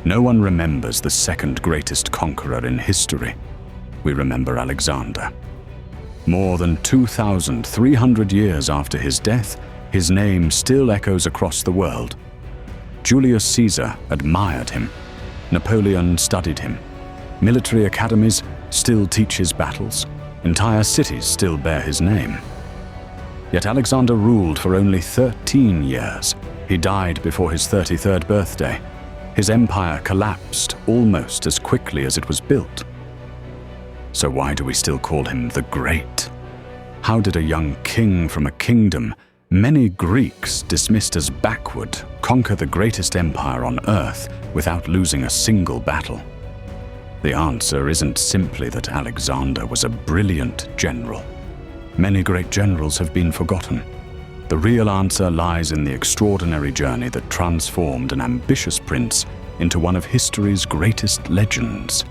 No one remembers the second greatest conqueror in history. We remember Alexander. More than 2,300 years after his death, his name still echoes across the world. Julius Caesar admired him. Napoleon studied him. Military academies still teach his battles. Entire cities still bear his name. Yet Alexander ruled for only 13 years. He died before his 33rd birthday. His empire collapsed almost as quickly as it was built. So why do we still call him the Great? How did a young king from a kingdom many Greeks dismissed as backward conquer the greatest empire on earth without losing a single battle? The answer isn't simply that Alexander was a brilliant general. Many great generals have been forgotten. The real answer lies in the extraordinary journey that transformed an ambitious prince into one of history's greatest legends.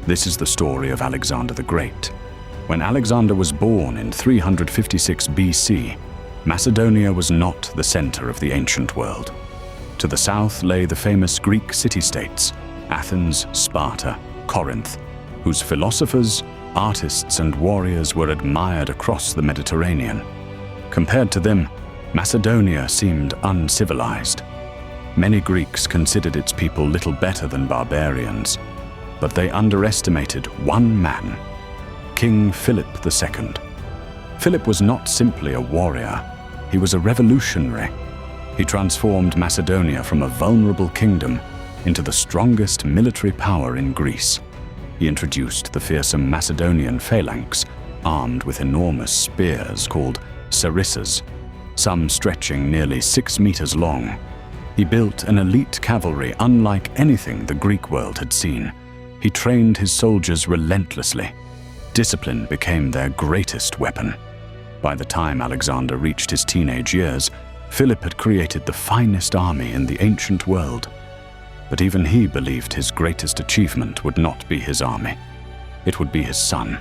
This is the story of Alexander the Great. When Alexander was born in 356 BC, Macedonia was not the center of the ancient world. To the south lay the famous Greek city-states, Athens, Sparta, Corinth, whose philosophers, artists, and warriors were admired across the Mediterranean. Compared to them, Macedonia seemed uncivilized. Many Greeks considered its people little better than barbarians, but they underestimated one man, King Philip II. Philip was not simply a warrior, he was a revolutionary. He transformed Macedonia from a vulnerable kingdom into the strongest military power in Greece. He introduced the fearsome Macedonian phalanx, armed with enormous spears called sarissas, some stretching nearly 6 meters long. He built an elite cavalry unlike anything the Greek world had seen. He trained his soldiers relentlessly. Discipline became their greatest weapon. By the time Alexander reached his teenage years, Philip had created the finest army in the ancient world. But even he believed his greatest achievement would not be his army. It would be his son.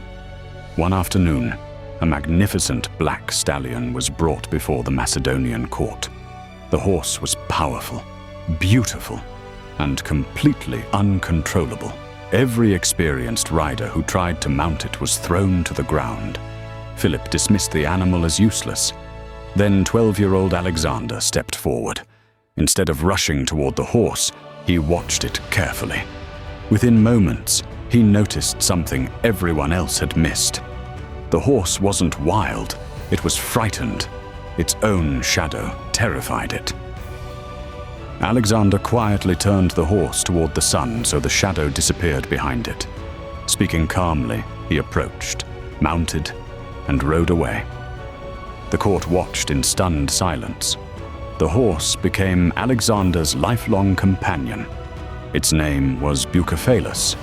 One afternoon, a magnificent black stallion was brought before the Macedonian court. The horse was powerful, beautiful, and completely uncontrollable. Every experienced rider who tried to mount it was thrown to the ground. Philip dismissed the animal as useless. Then 12-year-old Alexander stepped forward. Instead of rushing toward the horse, he watched it carefully. Within moments, he noticed something everyone else had missed. The horse wasn't wild, it was frightened. Its own shadow terrified it. Alexander quietly turned the horse toward the sun so the shadow disappeared behind it. Speaking calmly, he approached, mounted, and rode away. The court watched in stunned silence. The horse became Alexander's lifelong companion. Its name was Bucephalus.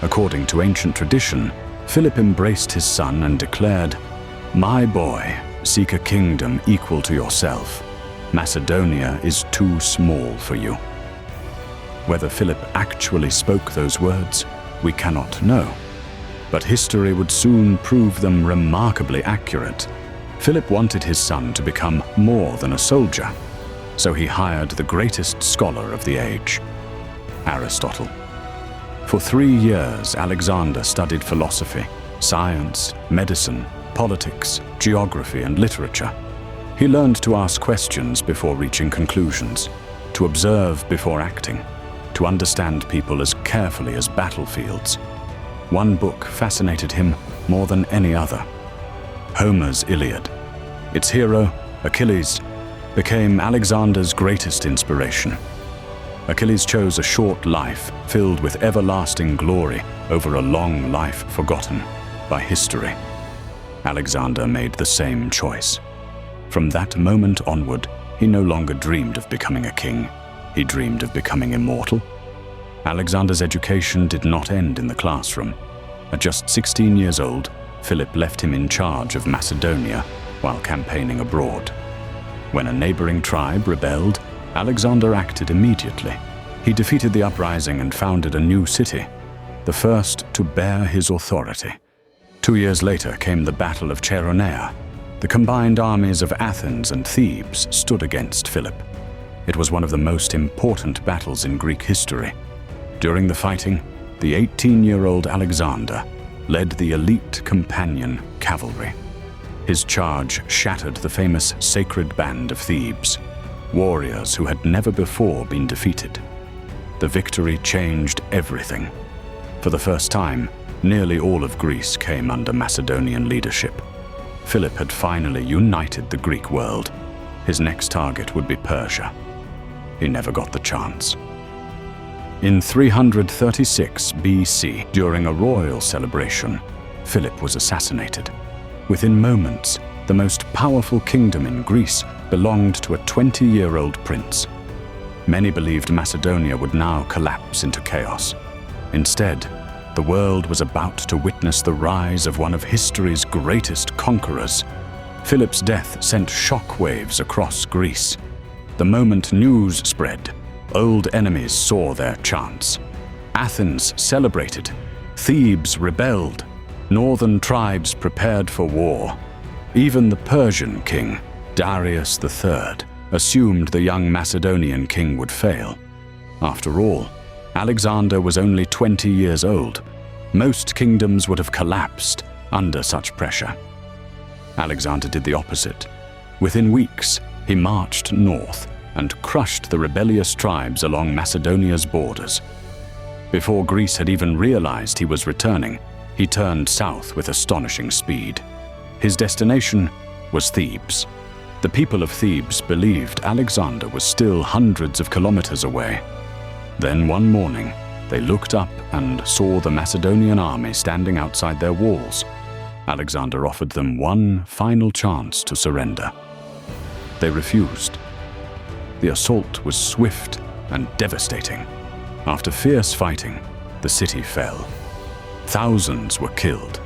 According to ancient tradition, Philip embraced his son and declared, "My boy, seek a kingdom equal to yourself. Macedonia is too small for you." Whether Philip actually spoke those words, we cannot know. But history would soon prove them remarkably accurate. Philip wanted his son to become more than a soldier, so he hired the greatest scholar of the age, Aristotle. For 3 years, Alexander studied philosophy, science, medicine, politics, geography, and literature. He learned to ask questions before reaching conclusions, to observe before acting, to understand people as carefully as battlefields. One book fascinated him more than any other: Homer's Iliad. Its hero, Achilles, became Alexander's greatest inspiration. Achilles chose a short life filled with everlasting glory over a long life forgotten by history. Alexander made the same choice. From that moment onward, he no longer dreamed of becoming a king. He dreamed of becoming immortal. Alexander's education did not end in the classroom. At just 16 years old, Philip left him in charge of Macedonia while campaigning abroad. When a neighboring tribe rebelled, Alexander acted immediately. He defeated the uprising and founded a new city, the first to bear his authority. 2 years later came the Battle of Chæronea. The combined armies of Athens and Thebes stood against Philip. It was one of the most important battles in Greek history. During the fighting, the 18-year-old Alexander led the elite companion cavalry. His charge shattered the famous Sacred Band of Thebes, warriors who had never before been defeated. The victory changed everything. For the first time, nearly all of Greece came under Macedonian leadership. Philip had finally united the Greek world. His next target would be Persia. He never got the chance. In 336 BC, during a royal celebration, Philip was assassinated. Within moments, the most powerful kingdom in Greece belonged to a 20-year-old prince. Many believed Macedonia would now collapse into chaos. Instead, the world was about to witness the rise of one of history's greatest conquerors. Philip's death sent shockwaves across Greece. The moment news spread, old enemies saw their chance. Athens celebrated. Thebes rebelled. Northern tribes prepared for war. Even the Persian king, Darius III, assumed the young Macedonian king would fail. After all, Alexander was only 20 years old. Most kingdoms would have collapsed under such pressure. Alexander did the opposite. Within weeks, he marched north and crushed the rebellious tribes along Macedonia's borders. Before Greece had even realized he was returning, he turned south with astonishing speed. His destination was Thebes. The people of Thebes believed Alexander was still hundreds of kilometers away. Then one morning, they looked up and saw the Macedonian army standing outside their walls. Alexander offered them one final chance to surrender. They refused. The assault was swift and devastating. After fierce fighting, the city fell. Thousands were killed.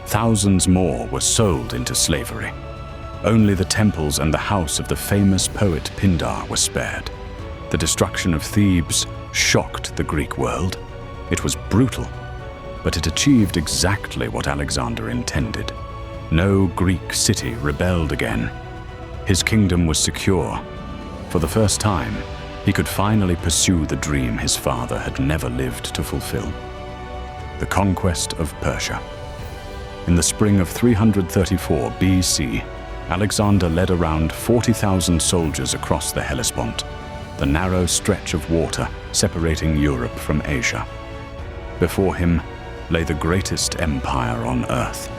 Thousands more were sold into slavery. Only the temples and the house of the famous poet Pindar were spared. The destruction of Thebes shocked the Greek world. It was brutal, but it achieved exactly what Alexander intended. No Greek city rebelled again. His kingdom was secure. For the first time, he could finally pursue the dream his father had never lived to fulfill. The conquest of Persia. In the spring of 334 BC, Alexander led around 40,000 soldiers across the Hellespont, the narrow stretch of water separating Europe from Asia. Before him lay the greatest empire on earth.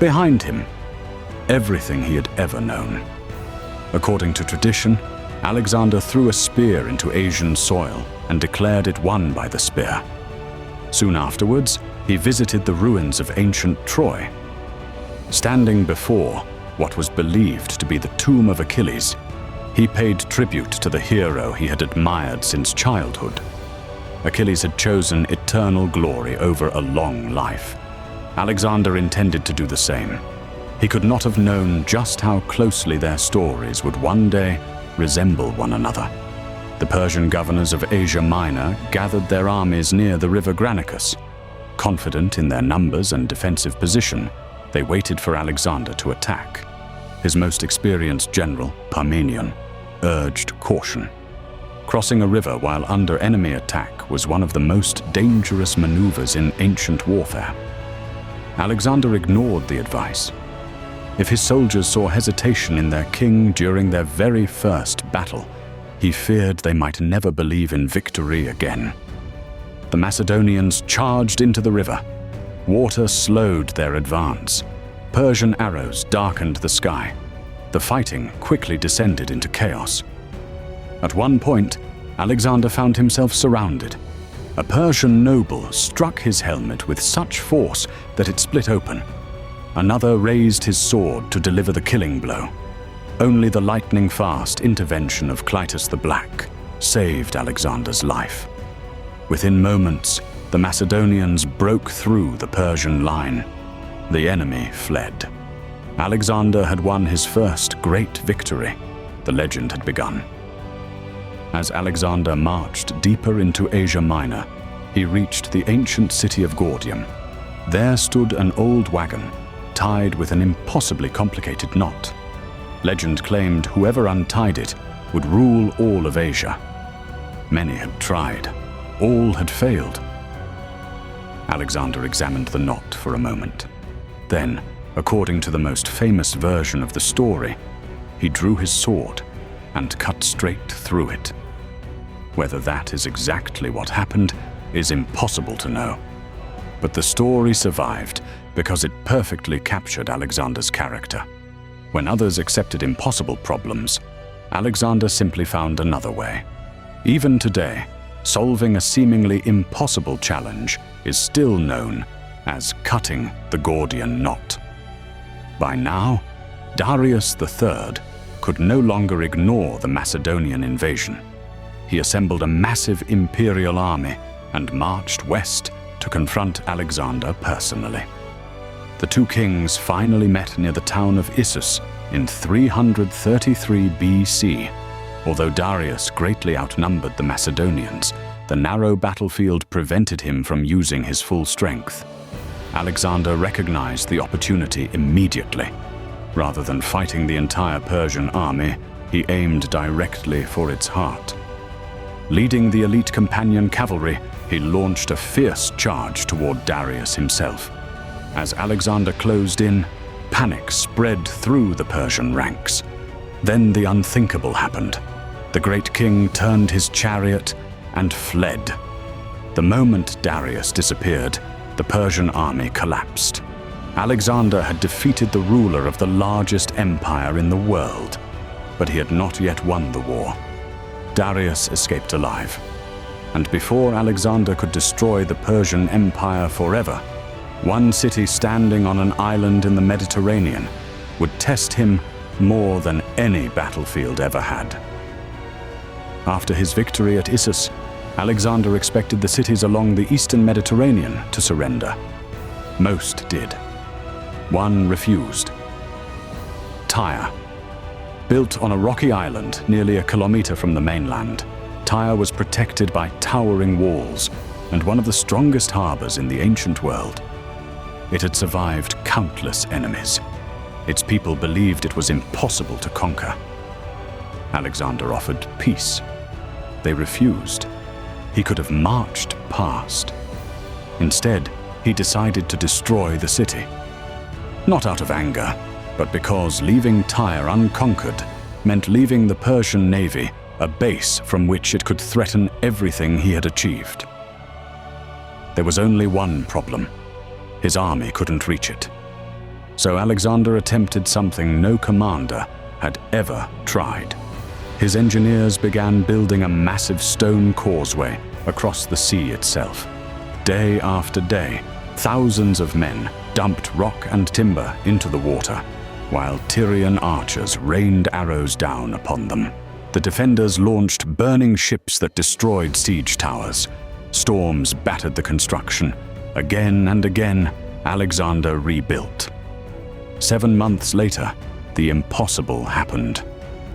Behind him, everything he had ever known. According to tradition, Alexander threw a spear into Asian soil and declared it won by the spear. Soon afterwards, he visited the ruins of ancient Troy. Standing before what was believed to be the tomb of Achilles, he paid tribute to the hero he had admired since childhood. Achilles had chosen eternal glory over a long life. Alexander intended to do the same. He could not have known just how closely their stories would one day resemble one another. The Persian governors of Asia Minor gathered their armies near the river Granicus. Confident in their numbers and defensive position, they waited for Alexander to attack. His most experienced general, Parmenion, urged caution. Crossing a river while under enemy attack was one of the most dangerous maneuvers in ancient warfare. Alexander ignored the advice. If his soldiers saw hesitation in their king during their very first battle, he feared they might never believe in victory again. The Macedonians charged into the river. Water slowed their advance. Persian arrows darkened the sky. The fighting quickly descended into chaos. At one point, Alexander found himself surrounded. A Persian noble struck his helmet with such force that it split open. Another raised his sword to deliver the killing blow. Only the lightning-fast intervention of Clytus the Black saved Alexander's life. Within moments, the Macedonians broke through the Persian line. The enemy fled. Alexander had won his first great victory. The legend had begun. As Alexander marched deeper into Asia Minor, he reached the ancient city of Gordium. There stood an old wagon, tied with an impossibly complicated knot. Legend claimed whoever untied it would rule all of Asia. Many had tried. all had failed. Alexander examined the knot for a moment. Then, according to the most famous version of the story, he drew his sword and cut straight through it. Whether that is exactly what happened is impossible to know. But the story survived because it perfectly captured Alexander's character. When others accepted impossible problems, Alexander simply found another way. Even today, solving a seemingly impossible challenge is still known as cutting the Gordian knot. By now, Darius III could no longer ignore the Macedonian invasion. He assembled a massive imperial army and marched west to confront Alexander personally. The two kings finally met near the town of Issus in 333 BC. Although Darius greatly outnumbered the Macedonians, the narrow battlefield prevented him from using his full strength. Alexander recognized the opportunity immediately. Rather than fighting the entire Persian army, he aimed directly for its heart. Leading the elite companion cavalry, he launched a fierce charge toward Darius himself. As Alexander closed in, panic spread through the Persian ranks. Then the unthinkable happened. The great king turned his chariot and fled. The moment Darius disappeared, the Persian army collapsed. Alexander had defeated the ruler of the largest empire in the world, but he had not yet won the war. Darius escaped alive, and before Alexander could destroy the Persian Empire forever, one city standing on an island in the Mediterranean would test him more than any battlefield ever had. After his victory at Issus, Alexander expected the cities along the eastern Mediterranean to surrender. Most did. One refused. Tyre. Built on a rocky island nearly a kilometer from the mainland, Tyre was protected by towering walls and one of the strongest harbors in the ancient world. It had survived countless enemies. Its people believed it was impossible to conquer. Alexander offered peace. They refused. He could have marched past. Instead, he decided to destroy the city. Not out of anger, but because leaving Tyre unconquered meant leaving the Persian navy a base from which it could threaten everything he had achieved. There was only one problem. His army couldn't reach it. So Alexander attempted something no commander had ever tried. His engineers began building a massive stone causeway across the sea itself. Day after day, thousands of men dumped rock and timber into the water, while Tyrian archers rained arrows down upon them. The defenders launched burning ships that destroyed siege towers. Storms battered the construction. Again and again, Alexander rebuilt. 7 months later, the impossible happened.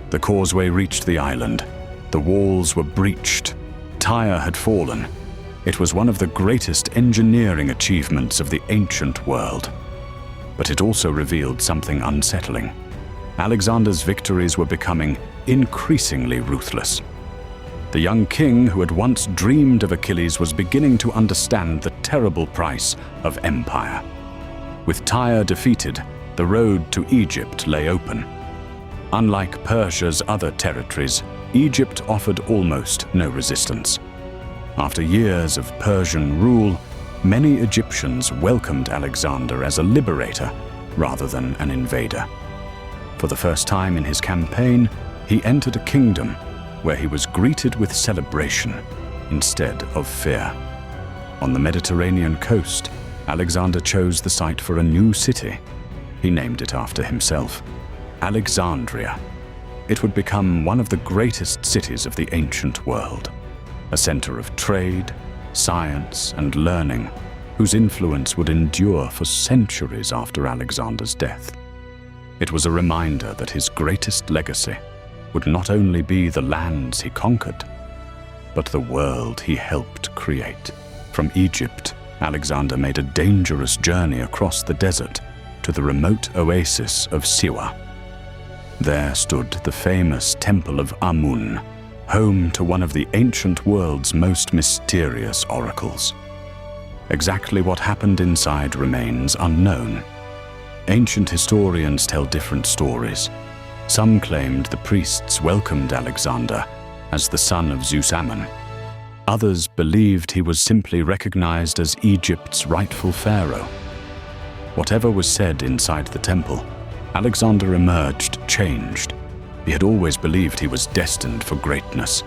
The causeway reached the island. The walls were breached. Tyre had fallen. It was one of the greatest engineering achievements of the ancient world. But it also revealed something unsettling. Alexander's victories were becoming increasingly ruthless. The young king who had once dreamed of Achilles was beginning to understand the terrible price of empire. With Tyre defeated, the road to Egypt lay open. Unlike Persia's other territories, Egypt offered almost no resistance. After years of Persian rule, many Egyptians welcomed Alexander as a liberator rather than an invader. For the first time in his campaign, he entered a kingdom where he was greeted with celebration instead of fear. On the Mediterranean coast, Alexander chose the site for a new city. He named it after himself, Alexandria. It would become one of the greatest cities of the ancient world, a center of trade, science, and learning, whose influence would endure for centuries after Alexander's death. It was a reminder that his greatest legacy would not only be the lands he conquered, but the world he helped create. From Egypt, Alexander made a dangerous journey across the desert to the remote oasis of Siwa. There stood the famous Temple of Amun, home to one of the ancient world's most mysterious oracles. Exactly what happened inside remains unknown. Ancient historians tell different stories. Some claimed the priests welcomed Alexander as the son of Zeus Ammon. Others believed he was simply recognized as Egypt's rightful pharaoh. Whatever was said inside the temple, Alexander emerged changed. He had always believed he was destined for greatness.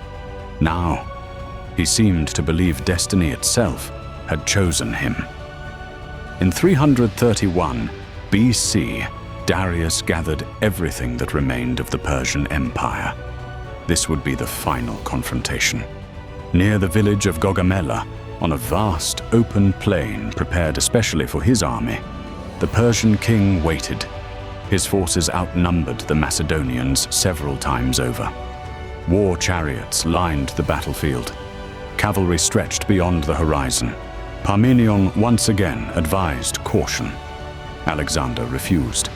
Now, he seemed to believe destiny itself had chosen him. In 331 BC, Darius gathered everything that remained of the Persian Empire. This would be the final confrontation. Near the village of Gaugamela, on a vast open plain prepared especially for his army, the Persian king waited. His forces outnumbered the Macedonians several times over. War chariots lined the battlefield. Cavalry stretched beyond the horizon. Parmenion once again advised caution. Alexander refused.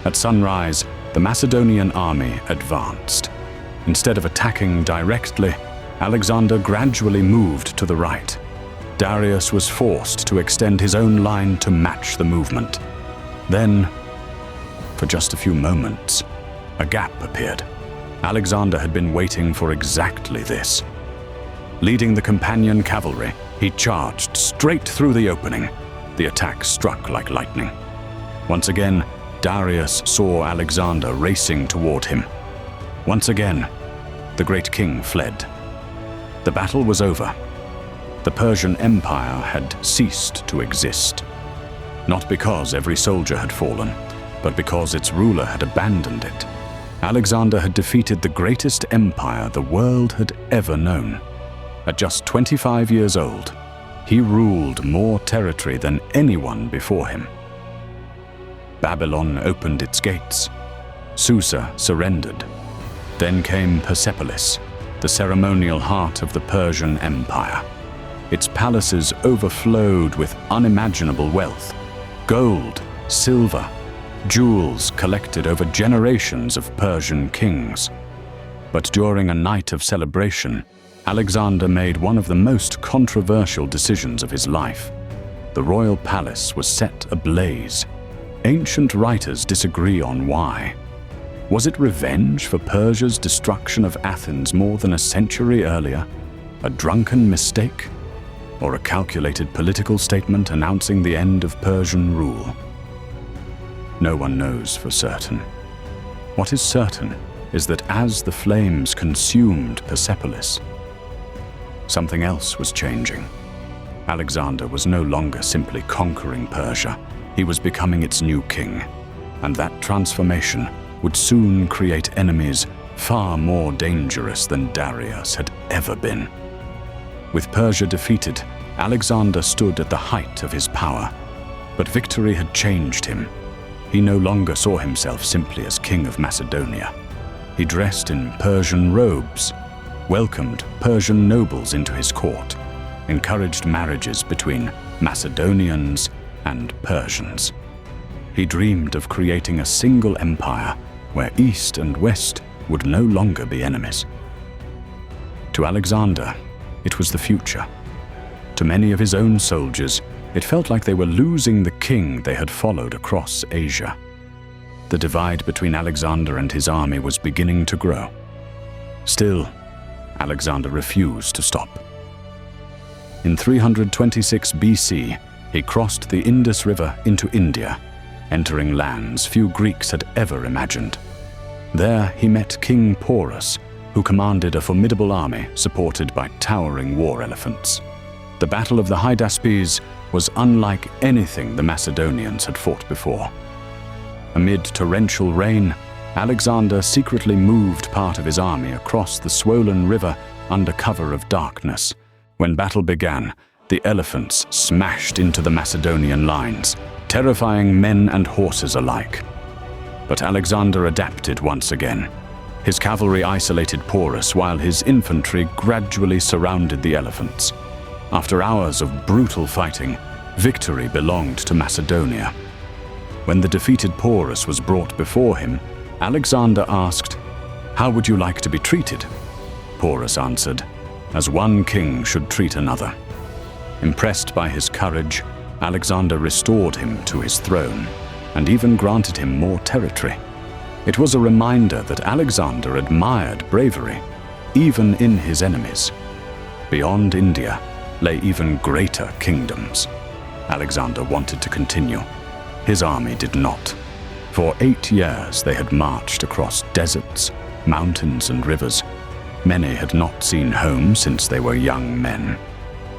At sunrise, the Macedonian army advanced. Instead of attacking directly, Alexander gradually moved to the right. Darius was forced to extend his own line to match the movement. Then, for just a few moments, a gap appeared. Alexander had been waiting for exactly this. Leading the companion cavalry, he charged straight through the opening. The attack struck like lightning. Once again, Darius saw Alexander racing toward him. Once again, the great king fled. The battle was over. The Persian Empire had ceased to exist. Not because every soldier had fallen, but because its ruler had abandoned it. Alexander had defeated the greatest empire the world had ever known. At just 25 years old, he ruled more territory than anyone before him. Babylon opened its gates. Susa surrendered. Then came Persepolis, the ceremonial heart of the Persian Empire. Its palaces overflowed with unimaginable wealth. Gold, silver, jewels collected over generations of Persian kings. But during a night of celebration, Alexander made one of the most controversial decisions of his life. The royal palace was set ablaze. Ancient writers disagree on why. Was it revenge for Persia's destruction of Athens more than a century earlier? A drunken mistake? Or a calculated political statement announcing the end of Persian rule? No one knows for certain. What is certain is that as the flames consumed Persepolis, something else was changing. Alexander was no longer simply conquering Persia. He was becoming its new king, and that transformation would soon create enemies far more dangerous than Darius had ever been. With Persia defeated, Alexander stood at the height of his power, but victory had changed him. He no longer saw himself simply as king of Macedonia. He dressed in Persian robes, welcomed Persian nobles into his court, encouraged marriages between Macedonians and Persians. He dreamed of creating a single empire where East and West would no longer be enemies. To Alexander, it was the future. To many of his own soldiers, it felt like they were losing the king they had followed across Asia. The divide between Alexander and his army was beginning to grow. Still, Alexander refused to stop. In 326 BC, he crossed the Indus River into India, entering lands few Greeks had ever imagined. There he met King Porus, who commanded a formidable army supported by towering war elephants. The Battle of the Hydaspes was unlike anything the Macedonians had fought before. Amid torrential rain, Alexander secretly moved part of his army across the swollen river under cover of darkness. When battle began, the elephants smashed into the Macedonian lines, terrifying men and horses alike. But Alexander adapted once again. His cavalry isolated Porus while his infantry gradually surrounded the elephants. After hours of brutal fighting, victory belonged to Macedonia. When the defeated Porus was brought before him, Alexander asked, "How would you like to be treated?" Porus answered, as one king should treat another. Impressed by his courage, Alexander restored him to his throne and even granted him more territory. It was a reminder that Alexander admired bravery, even in his enemies. Beyond India lay even greater kingdoms. Alexander wanted to continue. His army did not. For 8 years they had marched across deserts, mountains, and rivers. Many had not seen home since they were young men.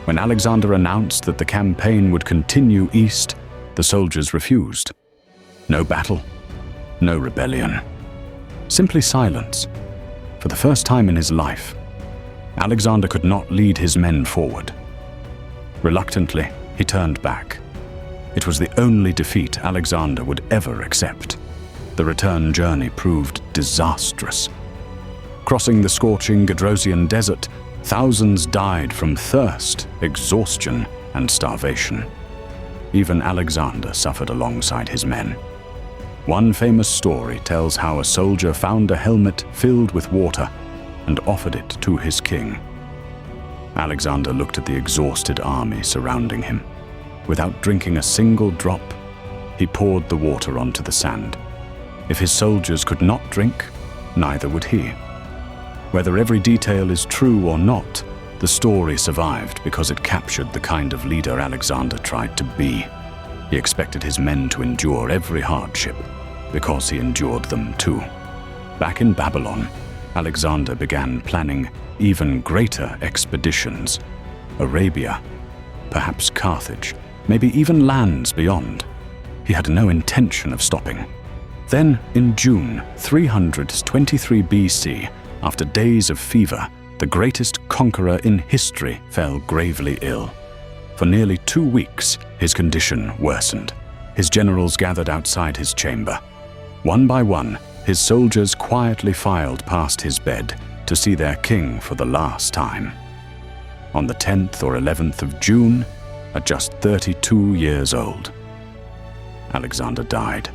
When Alexander announced that the campaign would continue east, the soldiers refused. No battle, no rebellion. Simply silence. For the first time in his life, Alexander could not lead his men forward. Reluctantly, he turned back. It was the only defeat Alexander would ever accept. The return journey proved disastrous. Crossing the scorching Gedrosian desert, thousands died from thirst, exhaustion, and starvation. Even Alexander suffered alongside his men. One famous story tells how a soldier found a helmet filled with water and offered it to his king. Alexander looked at the exhausted army surrounding him. Without drinking a single drop, he poured the water onto the sand. If his soldiers could not drink, neither would he. Whether every detail is true or not, the story survived because it captured the kind of leader Alexander tried to be. He expected his men to endure every hardship, because he endured them too. Back in Babylon, Alexander began planning even greater expeditions. Arabia, perhaps Carthage, maybe even lands beyond. He had no intention of stopping. Then, in June 323 BC, after days of fever, the greatest conqueror in history fell gravely ill. For nearly 2 weeks, his condition worsened. His generals gathered outside his chamber. One by one, his soldiers quietly filed past his bed to see their king for the last time. On the 10th or 11th of June, at just 32 years old, Alexander died.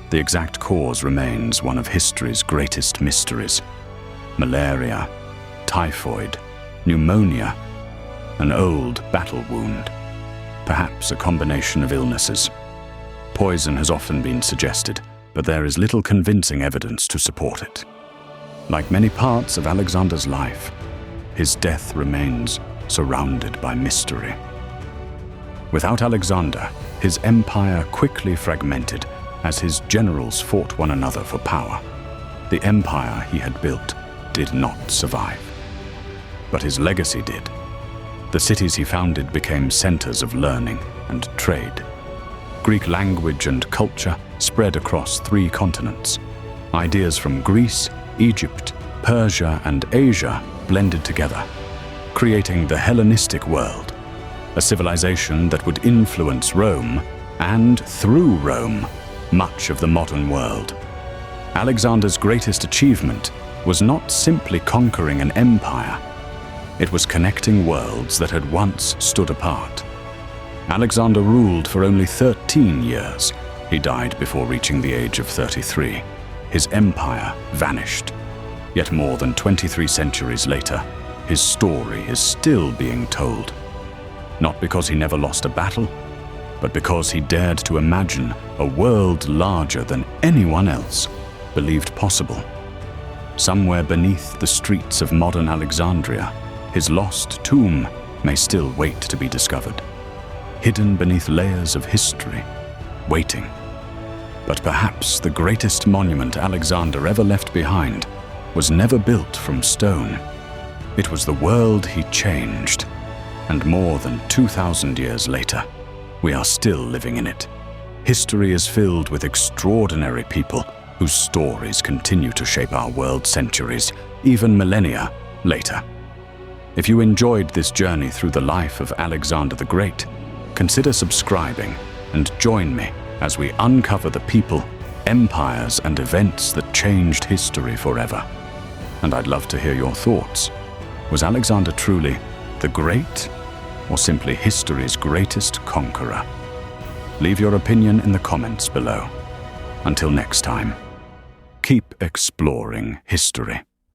The exact cause remains one of history's greatest mysteries. Malaria, typhoid, pneumonia, an old battle wound, perhaps a combination of illnesses. Poison has often been suggested, but there is little convincing evidence to support it. Like many parts of Alexander's life, his death remains surrounded by mystery. Without Alexander, his empire quickly fragmented as his generals fought one another for power. The empire he had built did not survive. But his legacy did. The cities he founded became centers of learning and trade. Greek language and culture spread across 3 continents. Ideas from Greece, Egypt, Persia, and Asia blended together, creating the Hellenistic world, a civilization that would influence Rome and, through Rome, much of the modern world. Alexander's greatest achievement was not simply conquering an empire. It was connecting worlds that had once stood apart. Alexander ruled for only 13 years. He died before reaching the age of 33. His empire vanished. Yet more than 23 centuries later, his story is still being told. Not because he never lost a battle, but because he dared to imagine a world larger than anyone else believed possible. Somewhere beneath the streets of modern Alexandria, his lost tomb may still wait to be discovered, hidden beneath layers of history, waiting. But perhaps the greatest monument Alexander ever left behind was never built from stone. It was the world he changed, and more than 2,000 years later, we are still living in it. History is filled with extraordinary people whose stories continue to shape our world centuries, even millennia later. If you enjoyed this journey through the life of Alexander the Great, consider subscribing and join me as we uncover the people, empires, and events that changed history forever. And I'd love to hear your thoughts. Was Alexander truly the Great, or simply history's greatest conqueror? Leave your opinion in the comments below. Until next time, keep exploring history.